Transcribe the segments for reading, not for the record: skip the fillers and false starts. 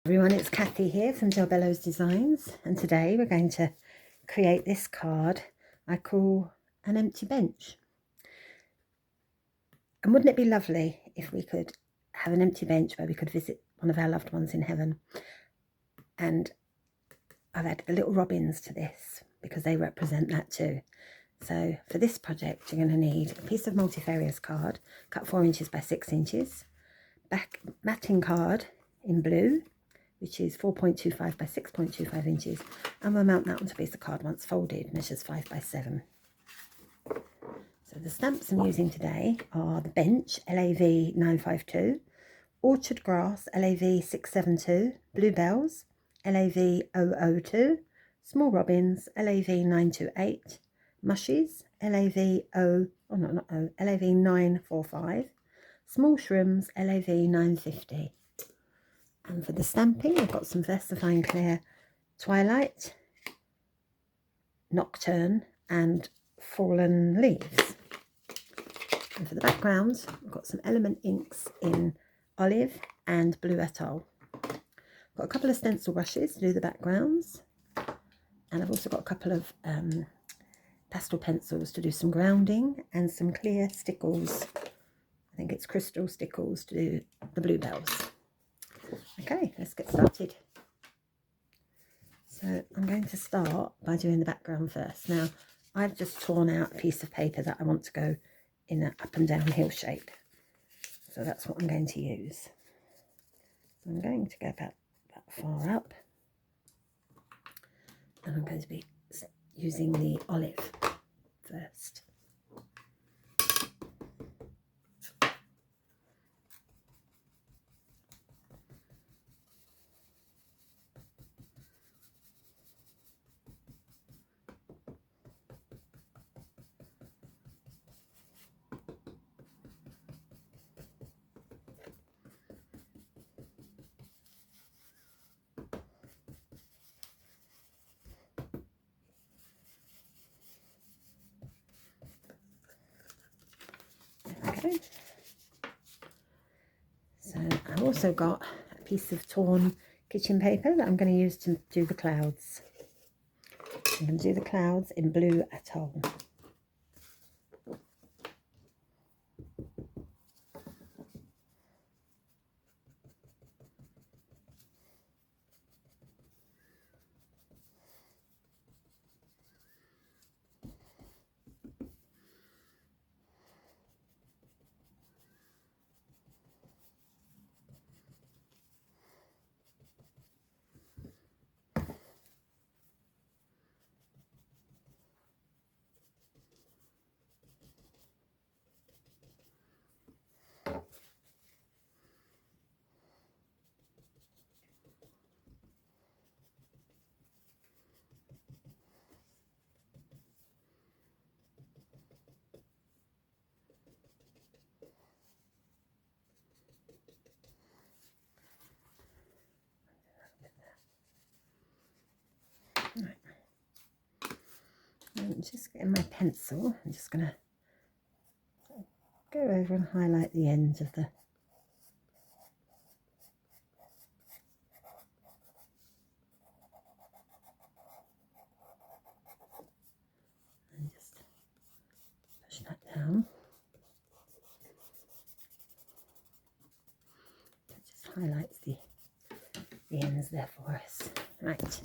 Everyone, it's Kathy here from Del Bellows Designs, and today we're going to create this card I call an empty bench. And wouldn't it be lovely if we could have an empty bench where we could visit one of our loved ones in heaven? And I've added the little robins to this because they represent that too. So for this project, you're going to need a piece of multifarious card cut 4 inches by 6 inches, back matting card in blue, which is 4.25 by 6.25 inches, and we'll mount that onto a piece of card once folded, measures 5 by 7. So the stamps I'm using today are the Bench LAV 952, Orchard Grass LAV 672, Bluebells LAV 002, Small Robins LAV 928, Mushies LAV LAV 945, Small Shrooms LAV 950. And for the stamping, I've got some VersaFine Clear Twilight, Nocturne and Fallen Leaves. And for the background, I've got some Element inks in Olive and Blue Atoll. I've got a couple of stencil brushes to do the backgrounds, and I've also got a couple of pastel pencils to do some grounding and some clear stickles. I think it's crystal stickles to do the bluebells. Okay, let's get started. So I'm going to start by doing the background first. Now, I've just torn out a piece of paper that I want to go in an up and down hill shape. So that's what I'm going to use. So I'm going to go about that far up. And I'm going to be using the olive first. Okay. So I've also got a piece of torn kitchen paper that I'm going to use to do the clouds. I'm going to do the clouds in Blue Atoll. Right. I'm just getting my pencil. I'm just going to go over and highlight the ends of the and just push that down. That just highlights the ends there for us. Right.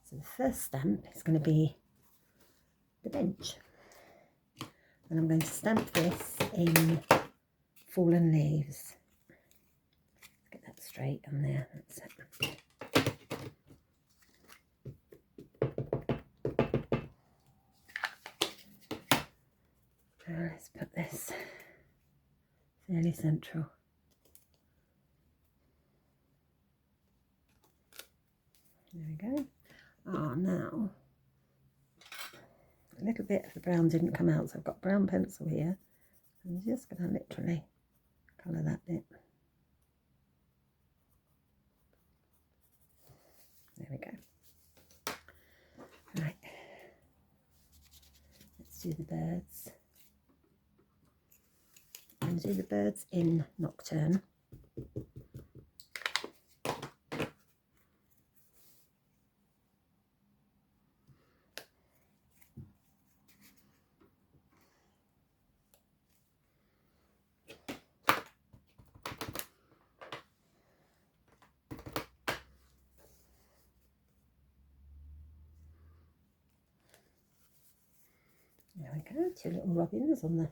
So the first stamp is going to be the bench. And I'm going to stamp this in Fallen Leaves. Let's get that straight on there. That's it. Let's put this fairly central. There we go. Oh, now a little bit of the brown didn't come out, so I've got brown pencil here. I'm just going to literally colour that bit. There we go. Right, let's do the birds. I'm going to do the birds in Nocturne. There we go, 2 little robins on the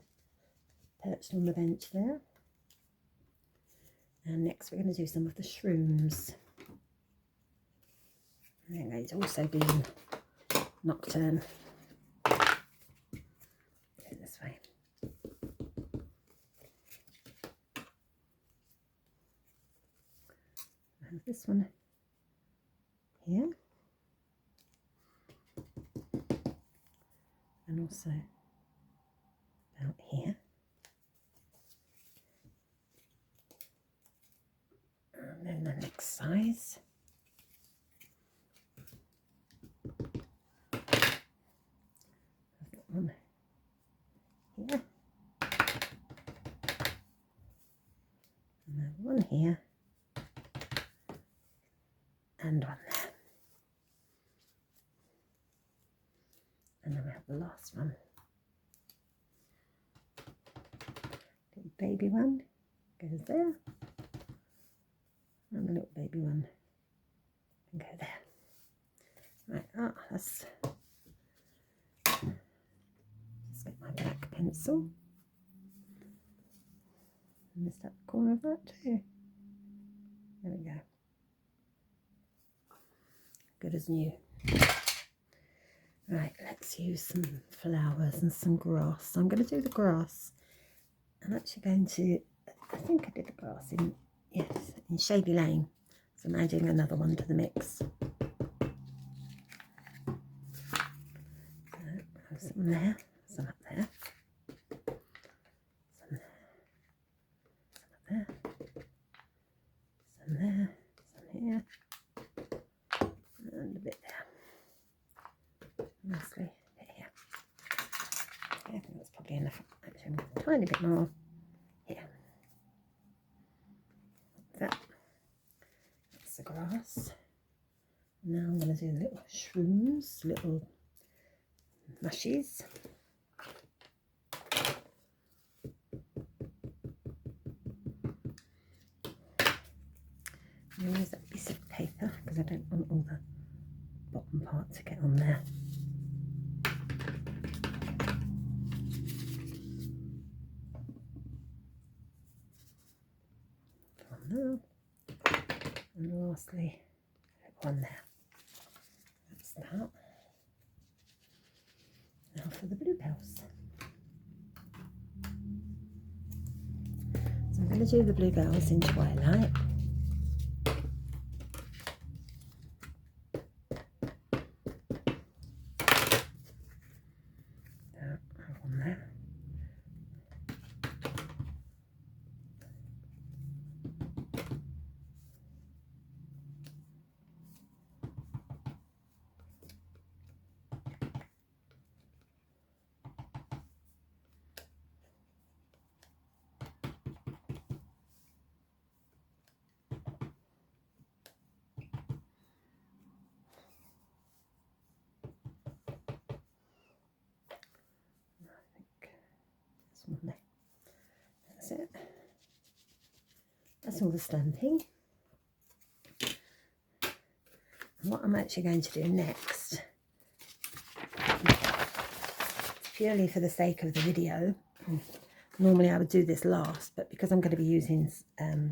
perched on the bench there. And next we're going to do some of the shrooms. And they've also been nocturne. Go this way. I have this one here. And also about here. And then the next size. That one here. And then one here. And one there. And then we have the last one. Little baby one goes there. And the little baby one can go there. Right, let's get my black pencil. Missed that corner of that too. There we go. Good as new. Right, let's use some flowers and some grass. So I'm going to do the grass. I'm actually going to, I think I did the grass in, yes, in Shady Lane. So I'm adding another one to the mix. So, some there, some up there, some there, some up there, some there, some here, and a bit there. Mostly a bit here. I think that's probably enough. Actually, a tiny bit more here. That's the grass. Now I'm going to do little shrooms, little mushies. I'm going to use that piece of paper because I don't want all the bottom part to get on there. One there. And lastly, one there. That's that. Now for the bluebells. So I'm going to do the bluebells in Twilight. One there. That's it. That's all the stamping. And what I'm actually going to do next, purely for the sake of the video, normally I would do this last, but because I'm going to be using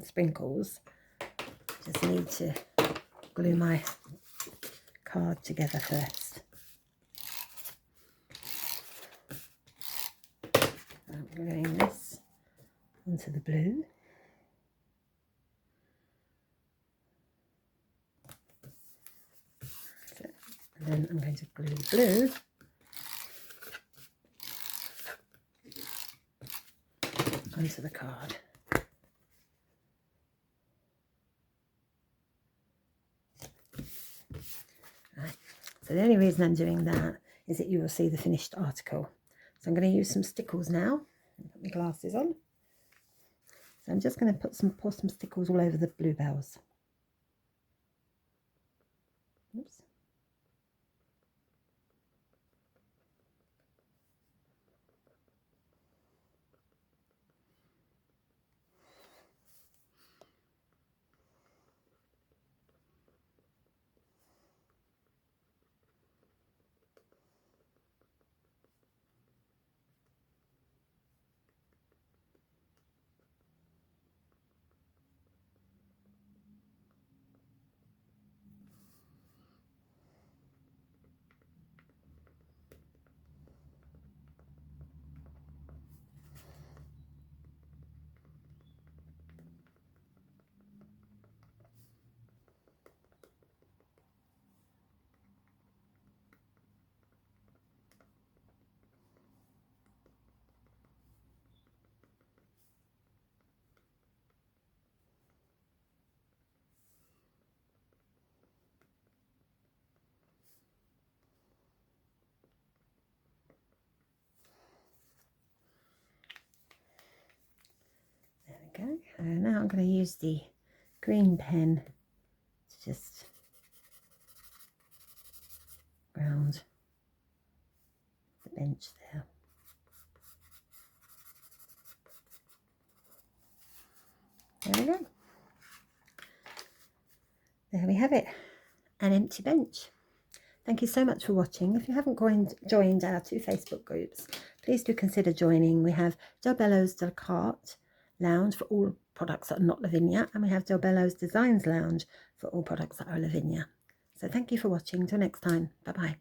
sprinkles, just need to glue my card together first. I'm gluing this onto the blue. And then I'm going to glue the blue onto the card. Right. So the only reason I'm doing that is that you will see the finished article. So I'm going to use some stickles now. Put my glasses on. So I'm just going to pour some stickles all over the bluebells. Oops. we go. And now I'm going to use the green pen to just round the bench there. There we go. There we have it, an empty bench. Thank you so much for watching. If you haven't joined our 2 Facebook groups, please do consider joining. We have Jo Bellows de Carte Lounge for all products that are not Lavinia, and we have Jo Bellows Designs Lounge for all products that are Lavinia. So thank you for watching. Till next time. Bye-bye.